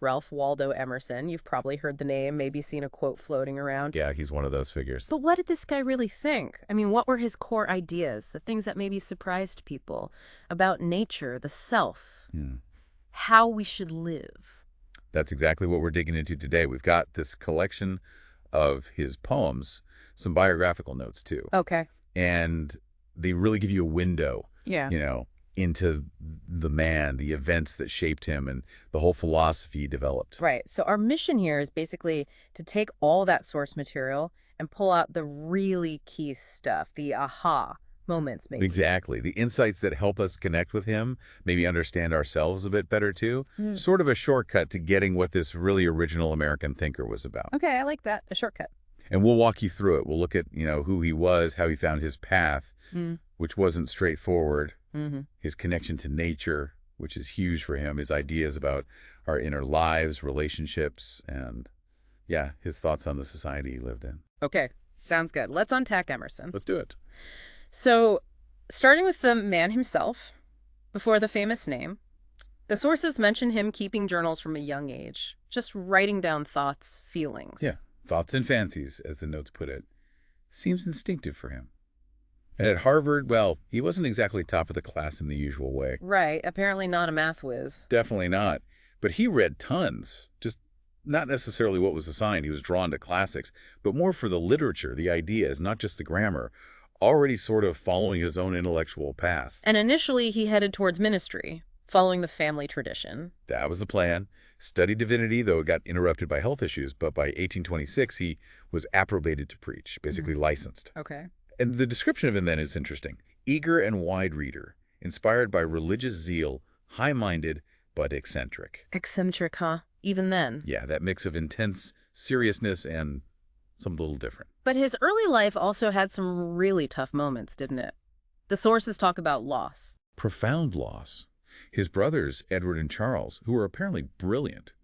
Ralph Waldo Emerson. You've probably heard the name, maybe seen a quote floating around. Yeah, he's one of those figures. But what did this guy really think? I mean, what were his core ideas, the things that maybe surprised people about nature, the self, how we should live? That's exactly what we're digging into today. We've got this collection of his poems, some biographical notes too. Okay. And they really give you a window, Yeah. into the man, the events that shaped him, and the whole philosophy he developed. Right. So our mission here is basically to take all that source material and pull out the really key stuff, the aha moments maybe. Exactly. The insights that help us connect with him, maybe understand ourselves a bit better too. Sort of a shortcut to getting what this really original American thinker was about. Okay, I like that. A shortcut. And we'll walk you through it. We'll look at, who he was, how he found his path, which wasn't straightforward. His connection to nature, which is huge for him, his ideas about our inner lives, relationships, and, his thoughts on the society he lived in. Okay, sounds good. Let's unpack Emerson. Let's do it. So, starting with the man himself, before the famous name, the sources mention him keeping journals from a young age, just writing down thoughts, feelings. Yeah, thoughts and fancies, as the notes put it. Seems instinctive for him. And at Harvard, well, he wasn't exactly top of the class in the usual way. Right, apparently not a math whiz. Definitely not. But he read tons, just not necessarily what was assigned. He was drawn to classics, but more for the literature, the ideas, not just the grammar, already sort of following his own intellectual path. And initially he headed towards ministry, following the family tradition. That was the plan. Studied divinity, though it got interrupted by health issues, but by 1826 he was approbated to preach, basically licensed. Okay. And the description of him then is interesting. Eager and wide reader, inspired by religious zeal, high-minded, but eccentric. Eccentric, huh? Even then. Yeah, that mix of intense seriousness and something a little different. But his early life also had some really tough moments, didn't it? The sources talk about loss. Profound loss. His brothers, Edward and Charles, who were apparently brilliant.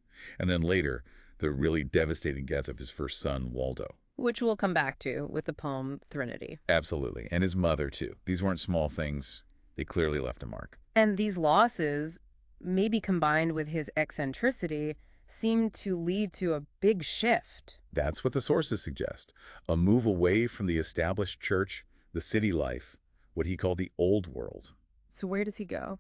And then later, the really devastating death of his first son, Waldo. Which we'll come back to with the poem Threnody. Absolutely. And his mother, too. These weren't small things. They clearly left a mark. And these losses, maybe combined with his eccentricity, seemed to lead to a big shift. That's what the sources suggest. A move away from the established church, the city life, what he called the old world. So where does he go?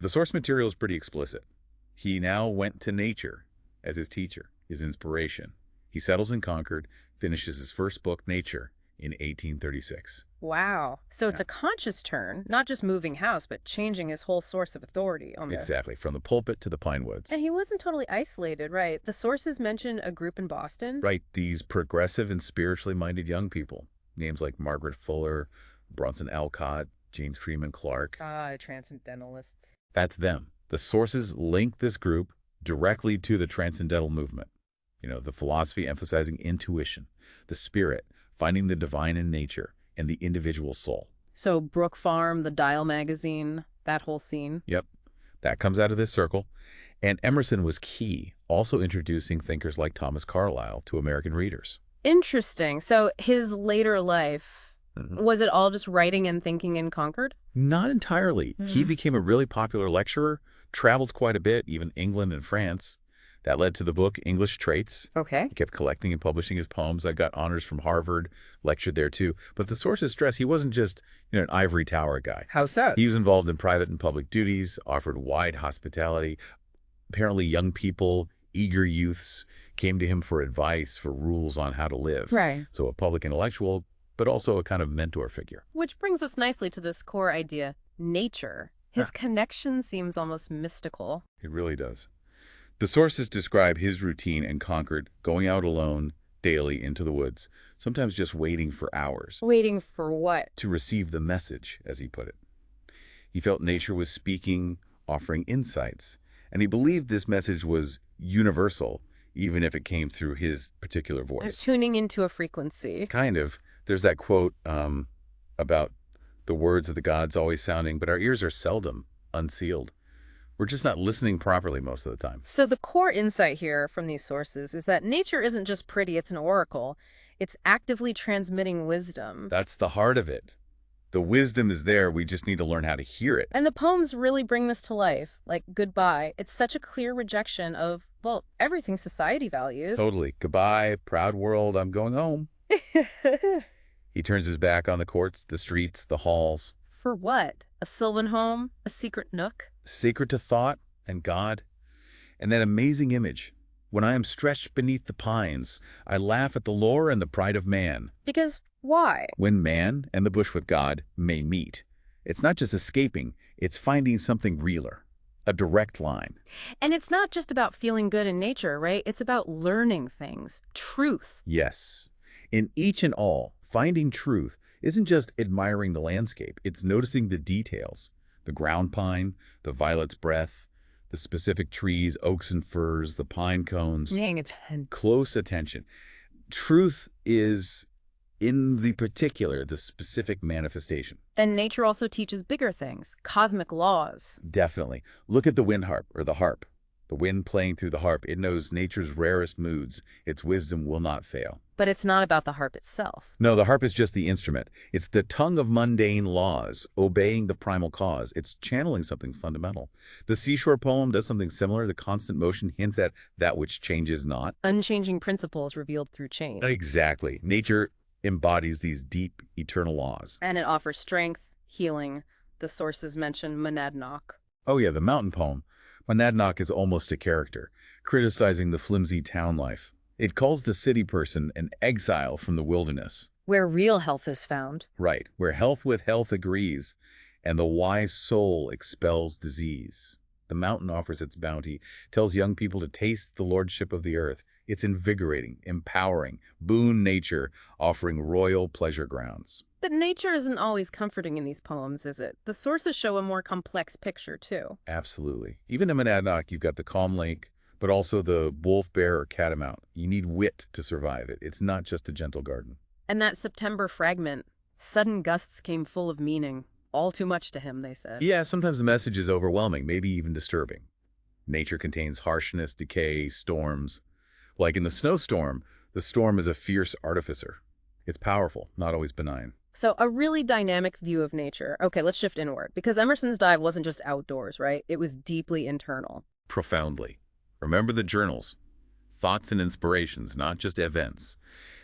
The source material is pretty explicit. He now went to nature as his teacher, his inspiration. He settles in Concord, finishes his first book, Nature, in 1836. Wow. So it's a conscious turn, not just moving house, but changing his whole source of authority almost. Exactly, from the pulpit to the pine woods. And he wasn't totally isolated, right? The sources mention a group in Boston. Right, these progressive and spiritually minded young people. Names like Margaret Fuller, Bronson Alcott, James Freeman Clark. Transcendentalists. That's them. The sources link this group directly to the Transcendental movement. The philosophy emphasizing intuition, the spirit, finding the divine in nature, and the individual soul. So Brook Farm, the Dial magazine, that whole scene. Yep, that comes out of this circle. And Emerson was key, also introducing thinkers like Thomas Carlyle to American readers. Interesting. So his later life, was it all just writing and thinking in Concord? Not entirely. He became a really popular lecturer, traveled quite a bit, even England and France. That led to the book English Traits. Okay. He kept collecting and publishing his poems. I got honors from Harvard, lectured there too. But the sources stress he wasn't just an ivory tower guy. How so? He was involved in private and public duties, offered wide hospitality. Apparently young people, eager youths, came to him for advice, for rules on how to live. Right. So a public intellectual, but also a kind of mentor figure. Which brings us nicely to this core idea, nature. His connection seems almost mystical. It really does. The sources describe his routine in Concord, going out alone daily into the woods, sometimes just waiting for hours. Waiting for what? To receive the message, as he put it. He felt nature was speaking, offering insights, and he believed this message was universal, even if it came through his particular voice. Tuning into a frequency. Kind of. There's that quote about the words of the gods always sounding, but our ears are seldom unsealed. We're just not listening properly most of the time. So the core insight here from these sources is that nature isn't just pretty, it's an oracle. It's actively transmitting wisdom. That's the heart of it. The wisdom is there, we just need to learn how to hear it. And the poems really bring this to life, like Goodbye. It's such a clear rejection of, well, everything society values. Totally. Goodbye, proud world, I'm going home. He turns his back on the courts, the streets, the halls. For what? A sylvan home? A secret nook? Sacred to thought and God. And that amazing image. When I am stretched beneath the pines, I laugh at the lore and the pride of man. Because why? When man and the bush with God may meet, it's not just escaping, it's finding something realer, a direct line. And it's not just about feeling good in nature, right? It's about learning things, truth. Yes. In each and all, finding truth isn't just admiring the landscape, it's noticing the details. The ground pine, the violet's breath, the specific trees, oaks and firs, the pine cones. Paying attention. Close attention. Truth is, in the particular, the specific manifestation. And nature also teaches bigger things, cosmic laws. Definitely. Look at the wind harp, or the harp. The wind playing through the harp, it knows nature's rarest moods. Its wisdom will not fail. But it's not about the harp itself. No, the harp is just the instrument. It's the tongue of mundane laws, obeying the primal cause. It's channeling something fundamental. The seashore poem does something similar. The constant motion hints at that which changes not. Unchanging principles revealed through change. Exactly. Nature embodies these deep, eternal laws. And it offers strength, healing. The sources mention Monadnoc. Oh yeah, the mountain poem. Monadnoc is almost a character, criticizing the flimsy town life. It calls the city person an exile from the wilderness. Where real health is found. Right, where health with health agrees, and the wise soul expels disease. The mountain offers its bounty, tells young people to taste the lordship of the earth. It's invigorating, empowering, boon nature, offering royal pleasure grounds. But nature isn't always comforting in these poems, is it? The sources show a more complex picture, too. Absolutely. Even in Monadnoc, you've got the calm lake, but also the wolf, bear, or catamount. You need wit to survive it. It's not just a gentle garden. And that September fragment, sudden gusts came full of meaning. All too much to him, they said. Yeah, sometimes the message is overwhelming, maybe even disturbing. Nature contains harshness, decay, storms. Like in the snowstorm, the storm is a fierce artificer. It's powerful, not always benign. So a really dynamic view of nature. Okay, let's shift inward. Because Emerson's dive wasn't just outdoors, right? It was deeply internal. Profoundly. Remember the journals. Thoughts and inspirations, not just events.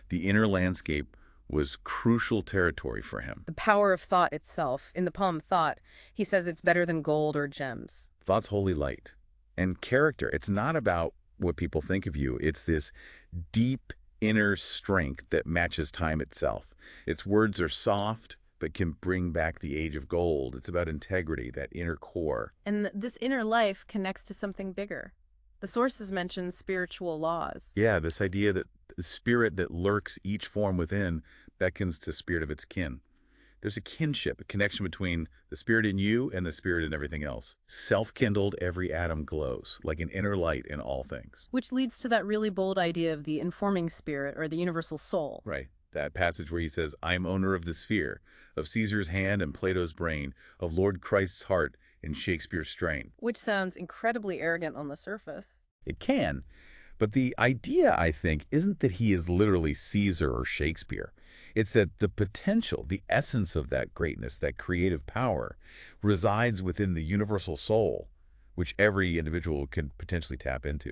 The inner landscape was crucial territory for him. The power of thought itself. In the poem Thought, he says it's better than gold or gems. Thought's holy light. And character, it's not about what people think of you. It's this deep inner strength that matches time itself. Its words are soft, but can bring back the age of gold. It's about integrity, that inner core. And this inner life connects to something bigger. The sources mention spiritual laws. Yeah, this idea that the spirit that lurks each form within beckons to spirit of its kin. There's a kinship, a connection between the spirit in you and the spirit in everything else. Self-kindled, every atom glows, like an inner light in all things. Which leads to that really bold idea of the informing spirit or the universal soul. Right. That passage where he says, I am owner of the sphere, of Caesar's hand and Plato's brain, of Lord Christ's heart in Shakespeare's strain. Which sounds incredibly arrogant on the surface. It can. But the idea, I think, isn't that he is literally Caesar or Shakespeare. It's that the potential, the essence of that greatness, that creative power, resides within the universal soul, which every individual can potentially tap into.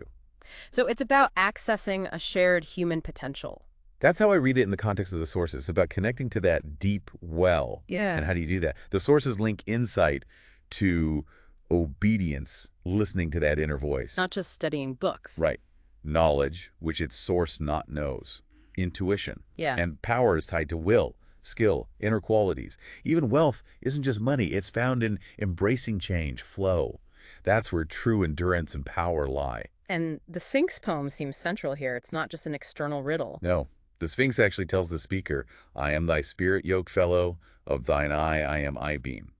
So it's about accessing a shared human potential. That's how I read it in the context of the sources. It's about connecting to that deep well. Yeah. And how do you do that? The sources link insight to obedience, listening to that inner voice. Not just studying books. Right. Knowledge, which its source not knows. Intuition. Yeah. And power is tied to will, skill, inner qualities. Even wealth isn't just money. It's found in embracing change, flow. That's where true endurance and power lie. And the Sphinx poem seems central here. It's not just an external riddle. No. The Sphinx actually tells the speaker, I am thy spirit yoke fellow, of thine eye I am eye-beam.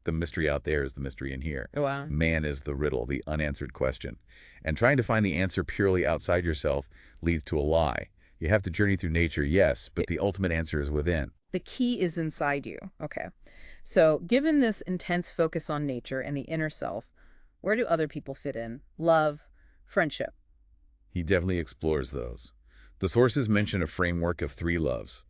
The mystery out there is the mystery in here. Wow. Man is the riddle, the unanswered question. And trying to find the answer purely outside yourself leads to a lie. You have to journey through nature, yes, but the ultimate answer is within. The key is inside you. Okay. So given this intense focus on nature and the inner self, where do other people fit in? Love, friendship. He definitely explores those. The sources mention a framework of 3 loves.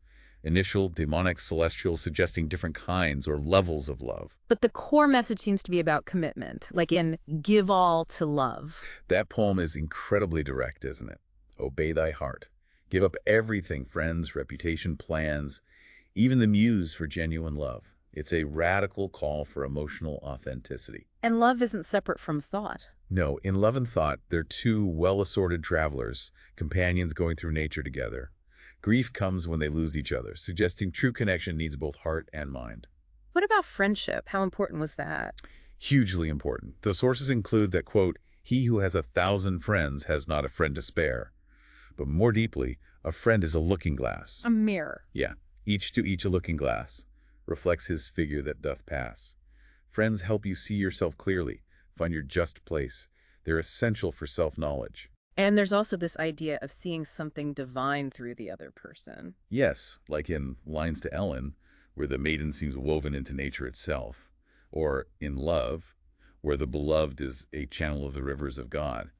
Initial, demonic, celestial, suggesting different kinds or levels of love. But the core message seems to be about commitment, like in give all to love. That poem is incredibly direct, isn't it? Obey thy heart. Give up everything, friends, reputation, plans, even the muse for genuine love. It's a radical call for emotional authenticity. And love isn't separate from thought. No, in love and thought, they're two well-assorted travelers, companions going through nature together. Grief comes when they lose each other, suggesting true connection needs both heart and mind. What about friendship? How important was that? Hugely important. The sources include that, quote, he who has 1,000 friends has not a friend to spare. But more deeply, a friend is a looking glass. A mirror. Yeah, each to each a looking glass, reflects his figure that doth pass. Friends help you see yourself clearly, find your just place. They're essential for self-knowledge. And there's also this idea of seeing something divine through the other person. Yes, like in Lines to Ellen, where the maiden seems woven into nature itself, or in Love, where the beloved is a channel of the rivers of God.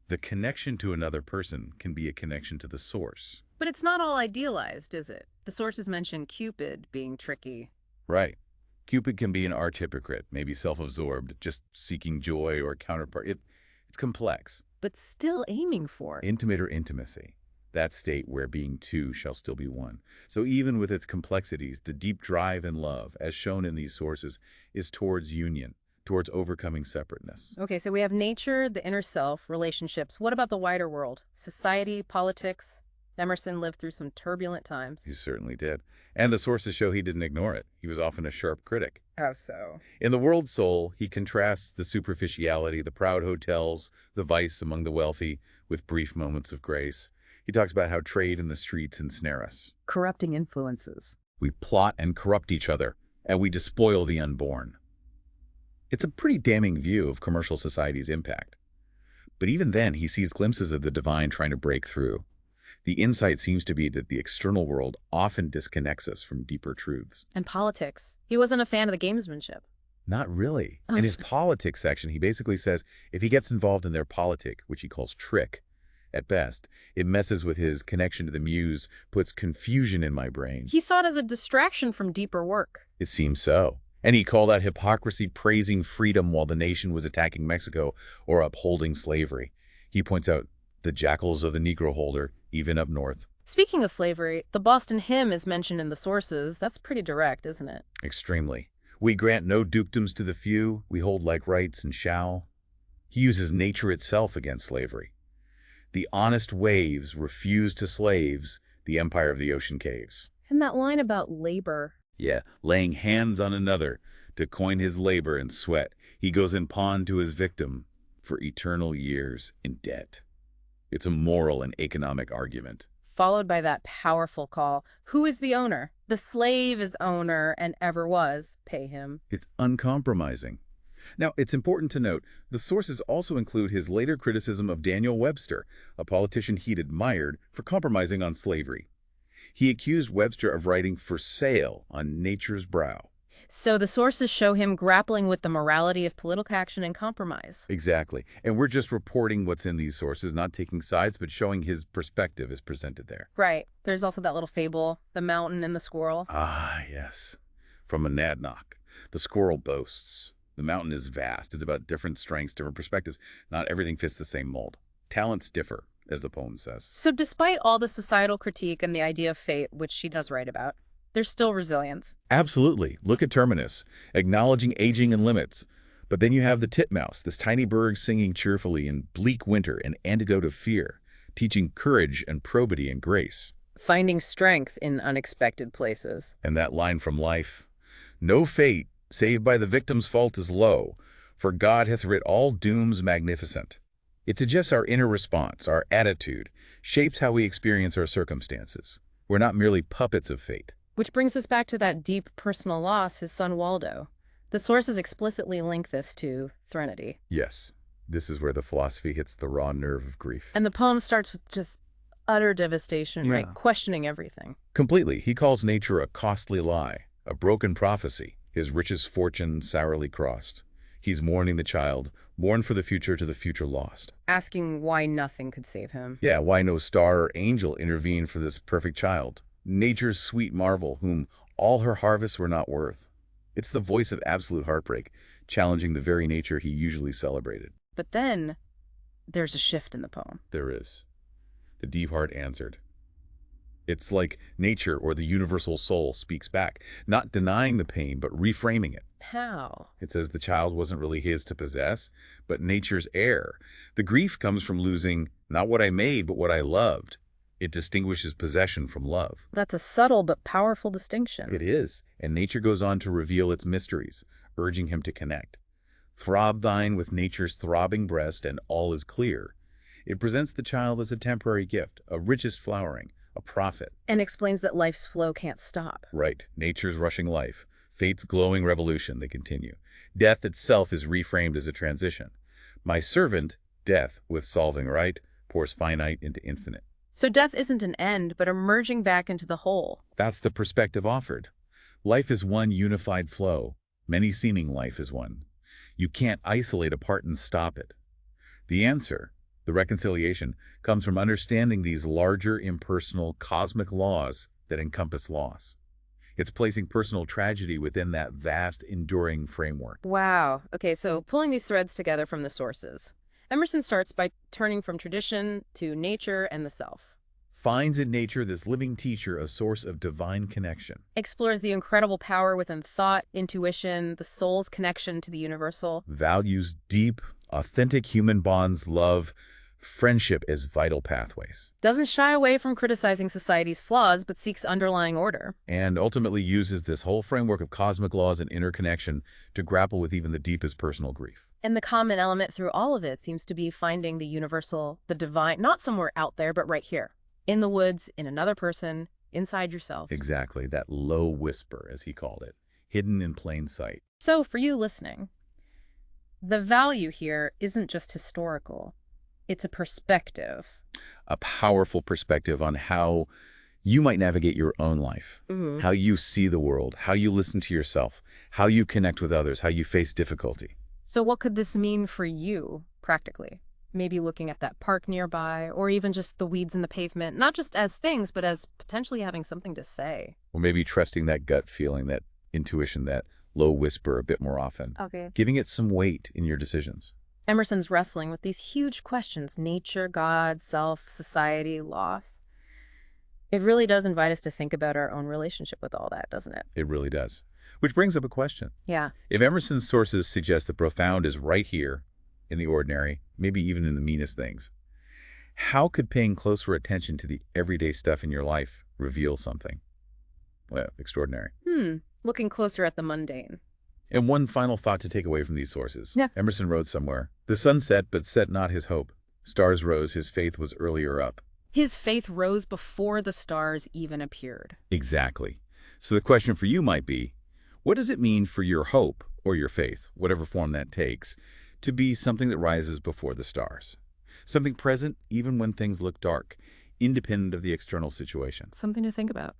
The connection to another person can be a connection to the source. But it's not all idealized, is it? The sources mention Cupid being tricky. Right. Cupid can be an arch hypocrite, maybe self-absorbed, just seeking joy or counterpart. It's complex. But still aiming for it. Intimate or intimacy, that state where being two shall still be one. So even with its complexities, the deep drive in love, as shown in these sources, is towards union, towards overcoming separateness. Okay, so we have nature, the inner self, relationships. What about the wider world? Society, politics? Emerson lived through some turbulent times. He certainly did. And the sources show he didn't ignore it. He was often a sharp critic. How so? In The World Soul, he contrasts the superficiality, the proud hotels, the vice among the wealthy, with brief moments of grace. He talks about how trade in the streets ensnare us. Corrupting influences. We plot and corrupt each other, and we despoil the unborn. It's a pretty damning view of commercial society's impact. But even then, he sees glimpses of the divine trying to break through. The insight seems to be that the external world often disconnects us from deeper truths. And politics. He wasn't a fan of the gamesmanship. Not really. In his politics section, he basically says if he gets involved in their politic, which he calls trick, at best, it messes with his connection to the muse, puts confusion in my brain. He saw it as a distraction from deeper work. It seems so. And he called out hypocrisy praising freedom while the nation was attacking Mexico or upholding slavery. He points out the jackals of the Negro holder, even up north. Speaking of slavery, the Boston Hymn is mentioned in the sources. That's pretty direct, isn't it? Extremely. We grant no dukedoms to the few, we hold like rights and shall. He uses nature itself against slavery. The honest waves refuse to slaves, the empire of the ocean caves. And that line about labor. Yeah, laying hands on another to coin his labor and sweat. He goes in pawn to his victim for eternal years in debt. It's a moral and economic argument. Followed by that powerful call. Who is the owner? The slave is owner and ever was. Pay him. It's uncompromising. Now, it's important to note, the sources also include his later criticism of Daniel Webster, a politician he'd admired for compromising on slavery. He accused Webster of writing for sale on nature's brow. So the sources show him grappling with the morality of political action and compromise. Exactly. And we're just reporting what's in these sources, not taking sides, but showing his perspective is presented there. Right. There's also that little fable, the mountain and the squirrel. Ah, yes. From Monadnoc. The squirrel boasts. The mountain is vast. It's about different strengths, different perspectives. Not everything fits the same mold. Talents differ, as the poem says. So despite all the societal critique and the idea of fate, which she does write about, there's still resilience. Absolutely. Look at Terminus, acknowledging aging and limits. But then you have the titmouse, this tiny bird singing cheerfully in bleak winter, an antidote of fear, teaching courage and probity and grace. Finding strength in unexpected places. And that line from Life, no fate, save by the victim's fault, is low, for God hath writ all dooms magnificent. It suggests our inner response, our attitude, shapes how we experience our circumstances. We're not merely puppets of fate. Which brings us back to that deep personal loss, his son Waldo. The sources explicitly link this to Threnody. Yes, this is where the philosophy hits the raw nerve of grief. And the poem starts with just utter devastation, right? Questioning everything. Completely. He calls nature a costly lie, a broken prophecy, his richest fortune sourly crossed. He's mourning the child, born for the future to the future lost. Asking why nothing could save him. Yeah, why no star or angel intervened for this perfect child? nature's sweet marvel, whom all her harvests were not worth. It's the voice of absolute heartbreak, challenging the very nature he usually celebrated. But then there's a shift in the poem. There is. The deep heart answered. It's like nature or the universal soul speaks back, not denying the pain, but reframing it. How? It says the child wasn't really his to possess, but nature's heir. The grief comes from losing not what I made, but what I loved. It distinguishes possession from love. That's a subtle but powerful distinction. It is, and nature goes on to reveal its mysteries, urging him to connect. Throb thine with nature's throbbing breast, and all is clear. It presents the child as a temporary gift, a richest flowering, a prophet. And explains that life's flow can't stop. Right, nature's rushing life, fate's glowing revolution, they continue. Death itself is reframed as a transition. My servant, death, with solving right, pours finite into infinite. So death isn't an end, but a merging back into the whole. That's the perspective offered. Life is one unified flow. Many seeming life is one. You can't isolate a part and stop it. The answer, the reconciliation, comes from understanding these larger, impersonal, cosmic laws that encompass loss. It's placing personal tragedy within that vast, enduring framework. Wow. Okay, so pulling these threads together from the sources. Emerson starts by turning from tradition to nature and the self. Finds in nature this living teacher a source of divine connection. Explores the incredible power within thought, intuition, the soul's connection to the universal. Values deep, authentic human bonds, love, friendship as vital pathways. Doesn't shy away from criticizing society's flaws, but seeks underlying order. And ultimately uses this whole framework of cosmic laws and interconnection to grapple with even the deepest personal grief. And the common element through all of it seems to be finding the universal, the divine, not somewhere out there, but right here. In the woods, in another person, inside yourself. Exactly, that low whisper, as he called it, hidden in plain sight. So for you listening, the value here isn't just historical. It's a perspective. A powerful perspective on how you might navigate your own life, how you see the world, how you listen to yourself, how you connect with others, how you face difficulty. So what could this mean for you, practically? Maybe looking at that park nearby, or even just the weeds in the pavement, not just as things, but as potentially having something to say. Or maybe trusting that gut feeling, that intuition, that low whisper a bit more often. Okay. Giving it some weight in your decisions. Emerson's wrestling with these huge questions: nature, God, self, society, loss. It really does invite us to think about our own relationship with all that, doesn't it? It really does. Which brings up a question. Yeah. If Emerson's sources suggest the profound is right here, in the ordinary, maybe even in the meanest things, how could paying closer attention to the everyday stuff in your life reveal something, well, extraordinary? Looking closer at the mundane. And one final thought to take away from these sources. Yeah. Emerson wrote somewhere, "The sun set, but set not his hope. Stars rose, his faith was earlier up." His faith rose before the stars even appeared. Exactly. So the question for you might be, what does it mean for your hope, or your faith, whatever form that takes, to be something that rises before the stars? Something present even when things look dark, independent of the external situation. Something to think about.